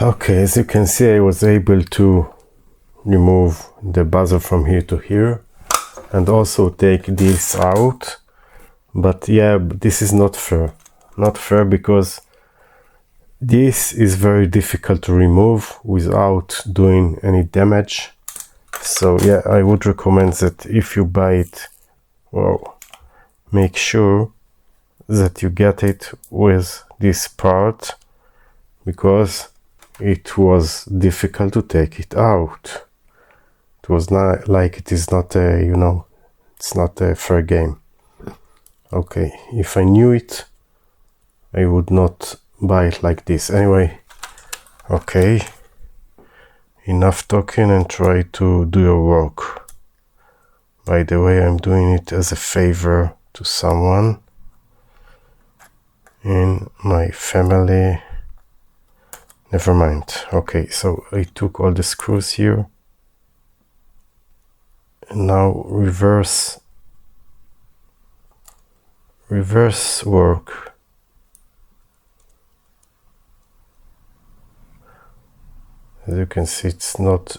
Okay, as you can see, I was able to remove the buzzer from here to here and also take this out. But yeah, this is not fair. Not fair because this is very difficult to remove without doing any damage. So yeah, I would recommend that if you buy it, well, make sure that you get it with this part, because it was difficult to take it out. It was not like it is not a, you know, it's not a fair game. Okay, if I knew it, I would not buy it like this. Anyway, okay, enough talking and try to do your work. By the way, I'm doing it as a favor to someone in my family. Never mind. Okay, so I took all the screws here. And now reverse work. As you can see, it's not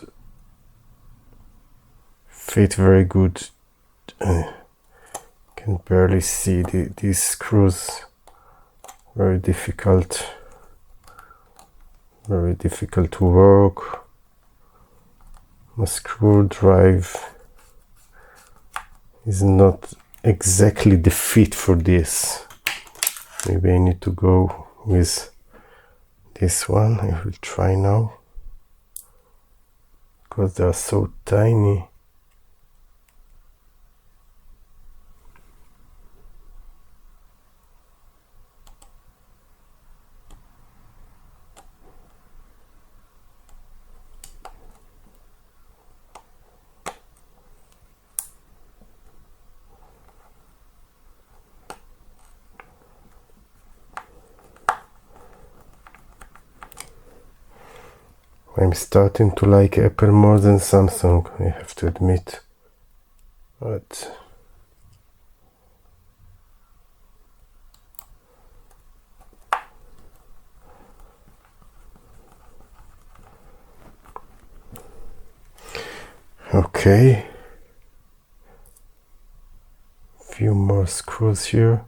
fit very good. Can barely see these screws. Very difficult to work. My screw drive is not exactly the fit for this. Maybe I need to go with this one. I will try now, because they are so tiny. I'm starting to like Apple more than Samsung, I have to admit. But okay, few more screws here.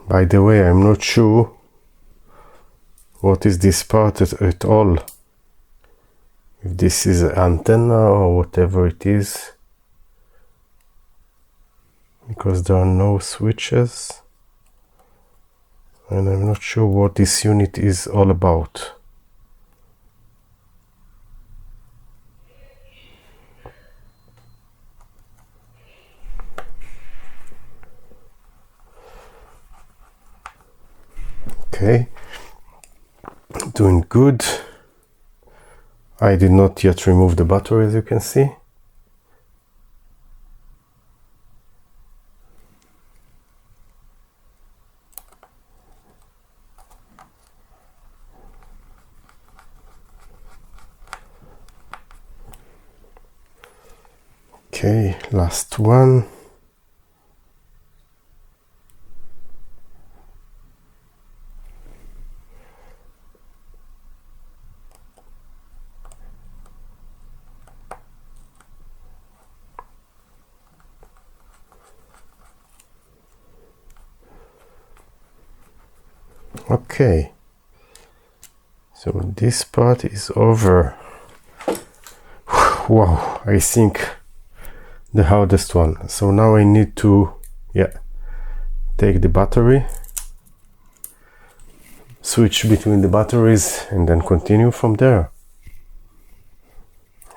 By the way, I'm not sure what is this part at all. If this is an antenna or whatever it is, because there are no switches, and I'm not sure what this unit is all about. Okay, doing good. I did not yet remove the battery, as you can see. Okay, last one. Okay, so this part is over. Wow, I think the hardest one. So now I need to, take the battery, switch between the batteries, and then continue from there.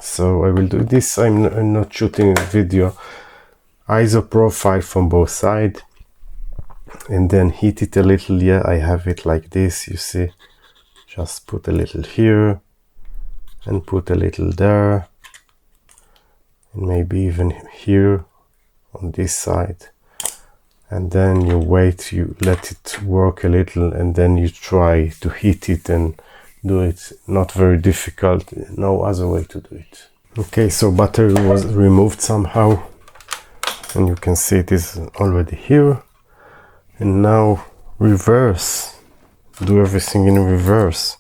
So I will do this. I'm not shooting a video. ISO profile from both sides, and then heat it a little. Yeah, I have it like this, you see. Just put a little here and put a little there, and maybe even here on this side. And then you wait, you let it work a little, and then you try to heat it and do it. Not very difficult, no other way to do it. Okay, so battery was removed somehow, and you can see it is already here. And now reverse, do everything in reverse.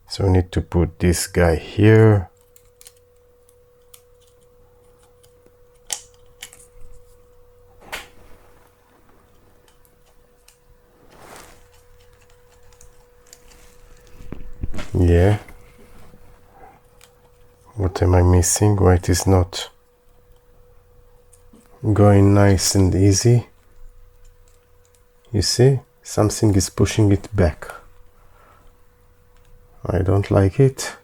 So we need to put this guy here. Yeah. What am I missing? Why it is not going nice and easy? You see? Something is pushing it back. I don't like it.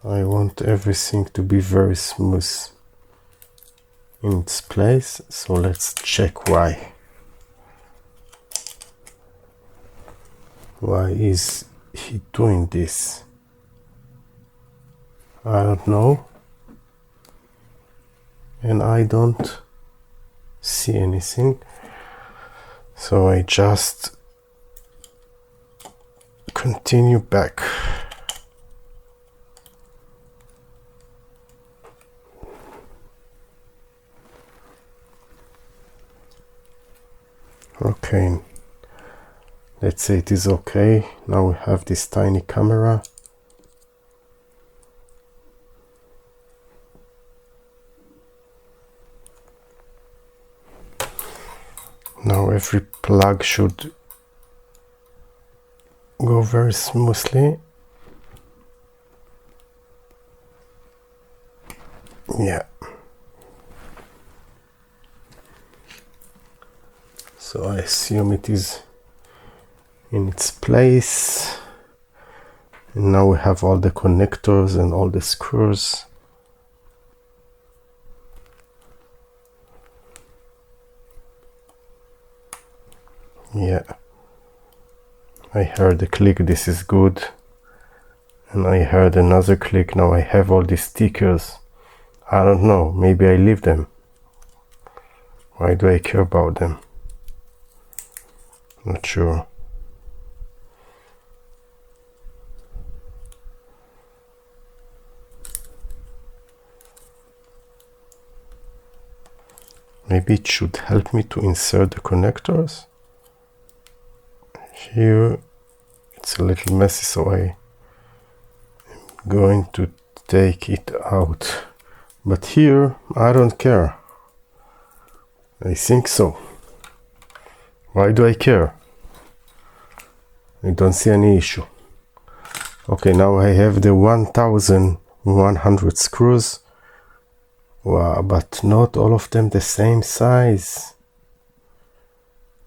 I want everything to be very smooth in its place. So let's check why. Why is he doing this? I don't know. And I don't see anything. So I just continue back. Okay, let's say it is okay. Now we have this tiny camera. Now every plug should go very smoothly. Yeah. So I assume it is in its place. And now we have all the connectors and all the screws. Yeah. I heard a click, this is good. And I heard another click, now I have all these stickers. I don't know, maybe I leave them. Why do I care about them? Not sure. Maybe it should help me to insert the connectors. Here it's a little messy, so I'm going to take it out. But here I don't care. I think so. Why do I care? I don't see any issue. Okay, now I have the 1100 screws. Wow, but not all of them the same size.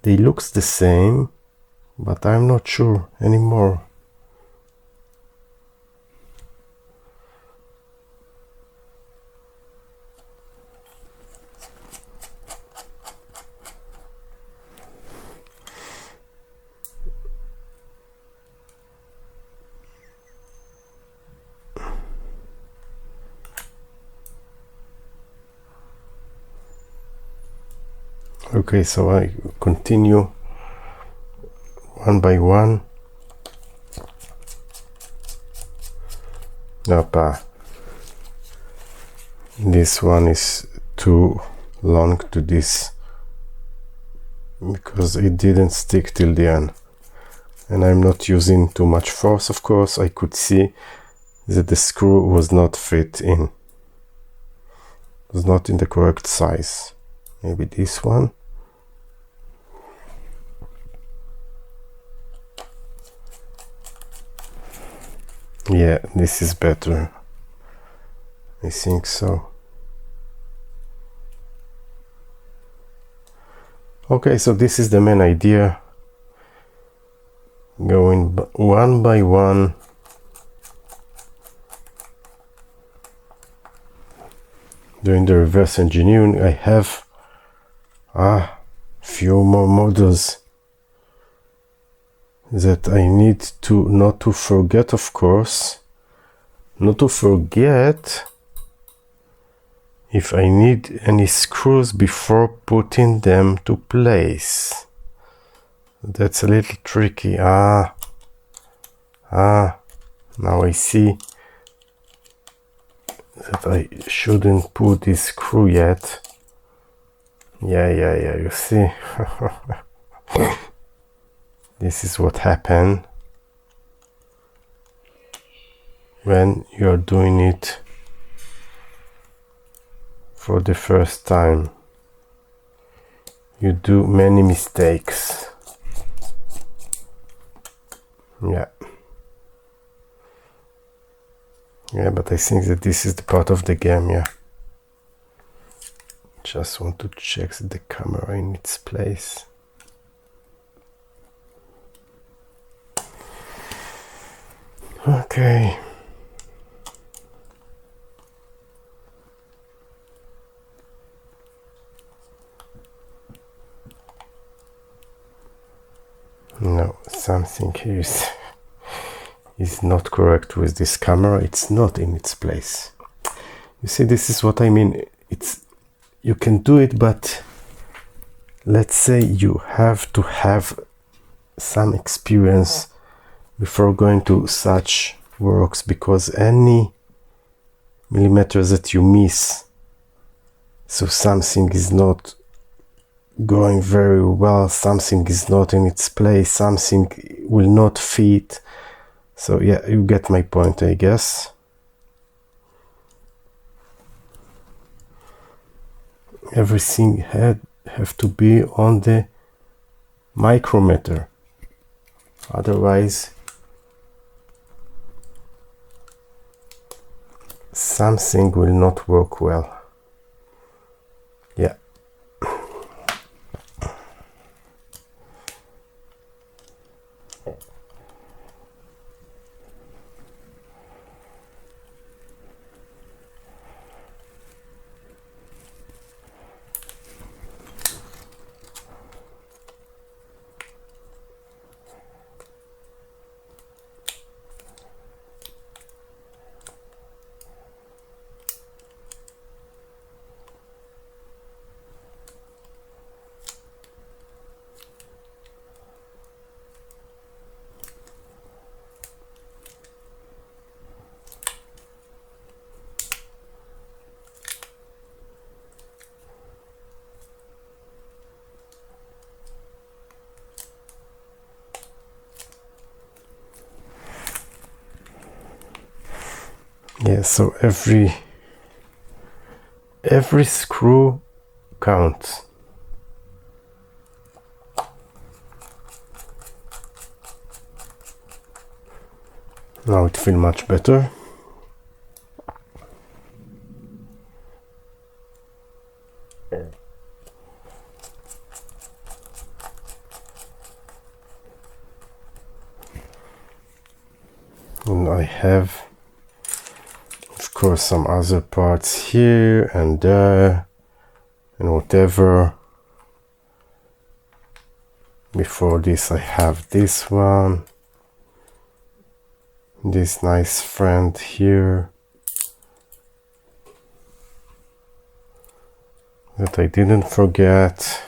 They looks the same, but I'm not sure anymore. Okay, so I continue one by one. Opa. This one is too long to this because it didn't stick till the end. And I'm not using too much force, of course. I could see that the screw was not fit in. It was not in the correct size. Maybe this one. Yeah, this is better. I think so. Okay, so this is the main idea. Going one by one. Doing the reverse engineering. I have few more models that I need to not to forget, of course. Not to forget if I need any screws before putting them to place. That's a little tricky. Now I see that I shouldn't put this screw yet. Yeah, you see. This is what happened when you're doing it for the first time. You do many mistakes. Yeah, but I think that this is the part of the game. Yeah, just want to check the camera in its place. Okay. No, something here is not correct with this camera. It's not in its place. You see, this is what I mean. You can do it, but let's say you have to have some experience before going to such works, because any millimeters that you miss, so something is not going very well, something is not in its place, something will not fit. So yeah, you get my point, I guess. Everything have to be on the micrometer, otherwise something will not work well. Yeah. Yeah, so every screw counts. Now it feels much better. And I have, of course, some other parts here and there and whatever. Before this I have this one, this nice friend here that I didn't forget.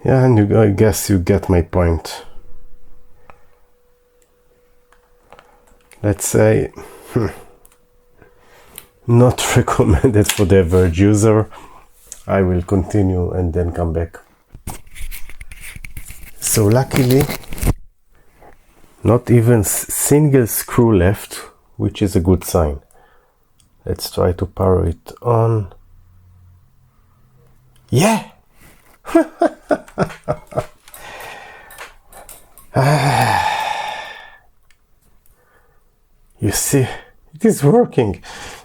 Yeah, and I guess you get my point. Let's say not recommended for the average user. I will continue and then come back. So luckily, not even single screw left, which is a good sign. Let's try to power it on. Yeah! You see, it is working.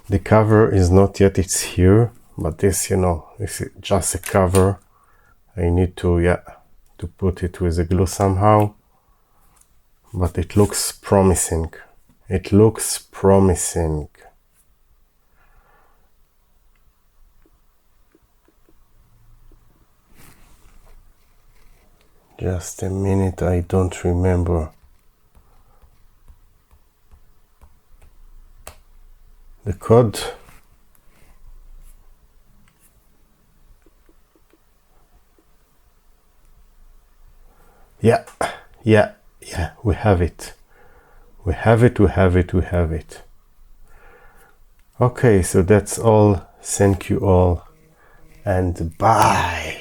The cover is not yet, it's here, but this, you know, this is just a cover. I need to, yeah, to put it with a glue somehow, but it looks promising. It looks promising. Just a minute, I don't remember. The code. Yeah, we have it. We have it. Okay, so that's all. Thank you all, and bye.